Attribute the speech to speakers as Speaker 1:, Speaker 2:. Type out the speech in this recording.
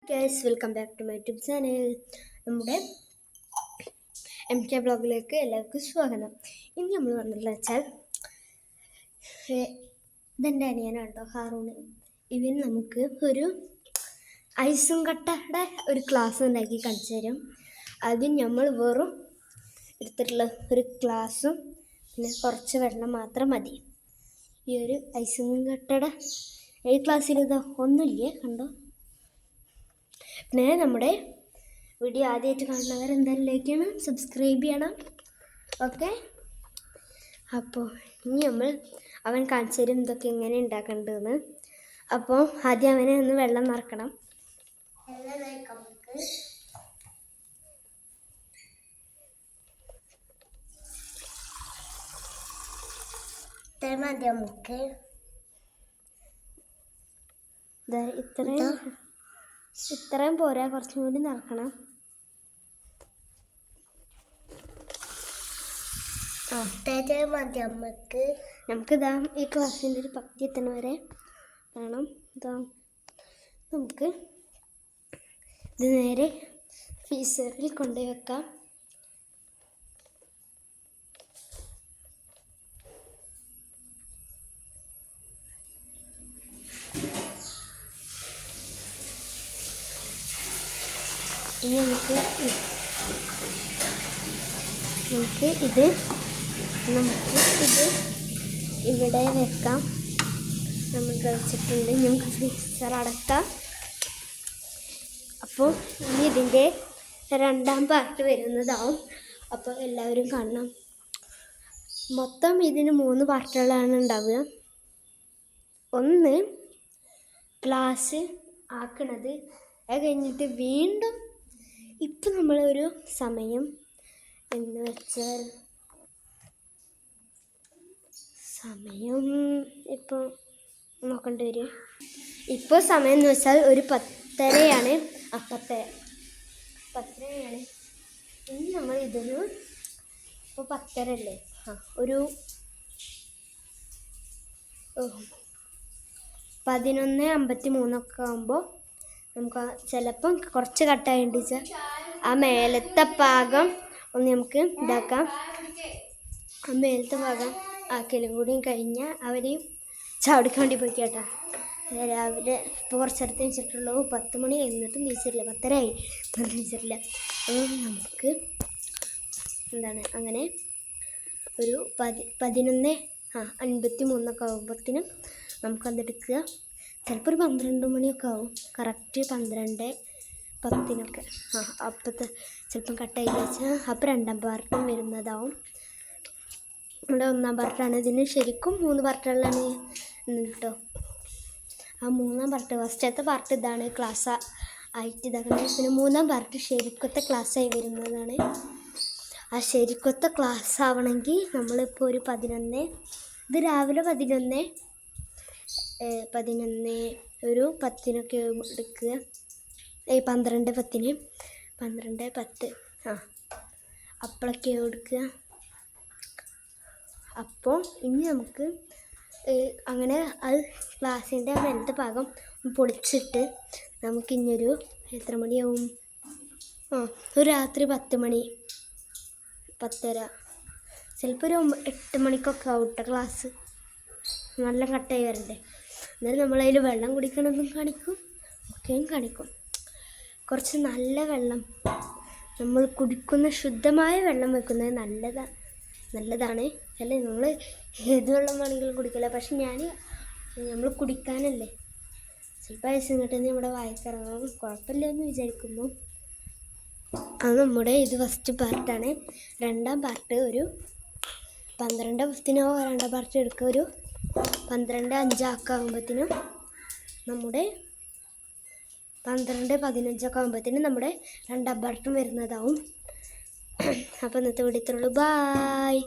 Speaker 1: Guys, welcome back to my YouTube channel. നമ്മുടെ MK ബ്ലോഗിലേക്ക് എല്ലാവർക്കും സ്വാഗതം. ഇന്ന് നമ്മൾ വന്നിട്ടുള്ള വെച്ചാൽ ഇതെൻ്റെ അനിയനാണ് കേട്ടോ, ഹാറൂണ്. ഇവൻ നമുക്ക് ഒരു ഐസും കട്ടയുടെ ഒരു ക്ലാസ് ഉണ്ടാക്കി കാണിച്ചു തരും. അതിന് നമ്മൾ വെറും എടുത്തിട്ടുള്ള ഒരു ഗ്ലാസും പിന്നെ കുറച്ച് വെള്ളം മാത്രം മതി. ഈ ഒരു ഐസും കട്ടയുടെ ഈ ക്ലാസ്സിൽ ഇത് ഒന്നുമില്ലേ, കണ്ടോ. പിന്നെ നമ്മുടെ വീഡിയോ ആദ്യമായിട്ട് കാണുന്നവർ എന്തായാലും ലൈക്ക് ചെയ്യണം, സബ്സ്ക്രൈബ് ചെയ്യണം. ഓക്കെ, അപ്പോൾ ഇനി അവൻ കാണിച്ചു തരും ഇതൊക്കെ എങ്ങനെ ഉണ്ടാക്കേണ്ടതെന്ന്. അപ്പോൾ ആദ്യം അവനെ ഒന്ന് വെള്ളം നിറക്കണം. ഇത്രയും പോരാ, കുറച്ചും കൂടി നിറക്കണം. നമുക്കിതാ ഈ ക്ലാസ്സിൻ്റെ ഒരു പകുതി എത്തണ വരെ വേണം. ഇതാ നമുക്ക് ഇത് നേരെ ഫ്രീസറിൽ കൊണ്ടുപോയി വെക്കാം. ഇനി നമുക്ക് ഇത് ഇവിടെ വെക്കാം. നമ്മൾ വെച്ചിട്ടുണ്ട്. നമുക്ക് ഫ്രീസർ അടക്കാം. അപ്പോൾ ഇനി ഇതിൻ്റെ രണ്ടാം പാർട്ട് വരുന്നതാവും. അപ്പോൾ എല്ലാവരും കാണണം. മൊത്തം ഇതിന് 3 പാർട്ടുകളാണ് ഉണ്ടാവുക. ഒന്ന് ഗ്ലാസ് ആക്കണത്, അത് കഴിഞ്ഞിട്ട് വീണ്ടും ഇപ്പം നമ്മളൊരു സമയം എന്ന് വെച്ചാൽ ഇപ്പോൾ നോക്കേണ്ടി വരും. ഇപ്പോൾ സമയം എന്ന് വെച്ചാൽ ഒരു 10:30 10:30. ഇനി നമ്മൾ ഇതൊരു ഇപ്പോൾ 10:30 അല്ലേ, ഒരു 11:53 ആകുമ്പോൾ നമുക്ക് ചിലപ്പം കുറച്ച് കട്ടായിട്ട് വെച്ചാൽ ആ മേലത്തെ ഭാഗം ഒന്ന് നമുക്ക് ഇതാക്കാം. ആ മേലത്തെ ഭാഗം ആക്കലും കൂടിയും കഴിഞ്ഞാൽ അവർ ചവിടിക്ക് വേണ്ടി പോയി കേട്ടോ. രാവിലെ ഇപ്പോൾ കുറച്ചടുത്ത് വെച്ചിട്ടുള്ളൂ. 10 മണി എന്നിട്ടും നീച്ചിട്ടില്ല. 10:30 ആയി, നീച്ചിട്ടില്ല. നമുക്ക് അങ്ങനെ ഒരു 11:53 ആകുമ്പോഴത്തേനും നമുക്കതെടുക്കുക. ചിലപ്പോൾ ഒരു 12 മണിയൊക്കെ ആവും. കറക്റ്റ് 12:10 അപ്പോഴത്തെ ചിലപ്പം കട്ടായി വെച്ചാൽ അപ്പോൾ രണ്ടാം പാർട്ടും വരുന്നതാവും. ഇവിടെ ഒന്നാം പാർട്ടാണ്. ഇതിന് ശരിക്കും 3 പാർട്ടുകളാണ് കേട്ടോ. ആ 3-ാം പാർട്ട്, ഫസ്റ്റത്തെ പാർട്ട് ഇതാണ് ക്ലാസ് ആയിട്ട് ഇതാക്കുന്നത്. പിന്നെ 3-ാം പാർട്ട് ശരിക്കത്തെ ക്ലാസ്സായി വരുന്നതാണ്. ആ ശരിക്കത്തെ ക്ലാസ് ആവണമെങ്കിൽ നമ്മളിപ്പോൾ ഒരു 11, ഇത് രാവിലെ 11 ഒരു 10-നൊക്കെ എടുക്കുക. 12:10 അപ്പോഴൊക്കെ എടുക്കുക. അപ്പോൾ ഇനി നമുക്ക് അങ്ങനെ അത് ക്ലാസ്സിൻ്റെ മേലത്തെ ഭാഗം പൊളിച്ചിട്ട് നമുക്കിന്നൊരു എത്ര മണിയാവും, ഒരു രാത്രി 10 മണി 10:30, ചിലപ്പോൾ ഒരു 8 മണിക്കൊക്കെ ആവട്ടെ ക്ലാസ്. നല്ല കട്ടായി വരണ്ടേ. എന്നാലും നമ്മളതിൽ വെള്ളം കുടിക്കണമെന്നും കാണിക്കും, ഒക്കെയും കാണിക്കും. കുറച്ച് നല്ല വെള്ളം, നമ്മൾ കുടിക്കുന്ന ശുദ്ധമായ വെള്ളം വെക്കുന്നത് നല്ലതാണ്. അല്ലേ, നമ്മൾ ഏത് വെള്ളം വേണമെങ്കിലും കുടിക്കില്ല. പക്ഷെ നമ്മൾ കുടിക്കാനല്ലേ, ചിലപ്പോൾ ഐസും കട്ട നമ്മുടെ വായിക്കിറങ്ങാം, കുഴപ്പമില്ല എന്ന് വിചാരിക്കുന്നു. അത് നമ്മുടെ ഇത് ഫസ്റ്റ് പാർട്ടാണ്. രണ്ടാം പാർട്ട് ഒരു 12:10 രണ്ടാം പാർട്ട് എടുക്കുക. ഒരു 12:05 ആകുമ്പോഴത്തേനും നമ്മുടെ 12:15 ആകുമ്പോഴത്തേനും നമ്മുടെ രണ്ടാം പാർട്ടും വരുന്നതാവും. അപ്പോൾ ഇന്നത്തെ വീഡിയോ ഇത്രയുള്ളൂ. ബായ്.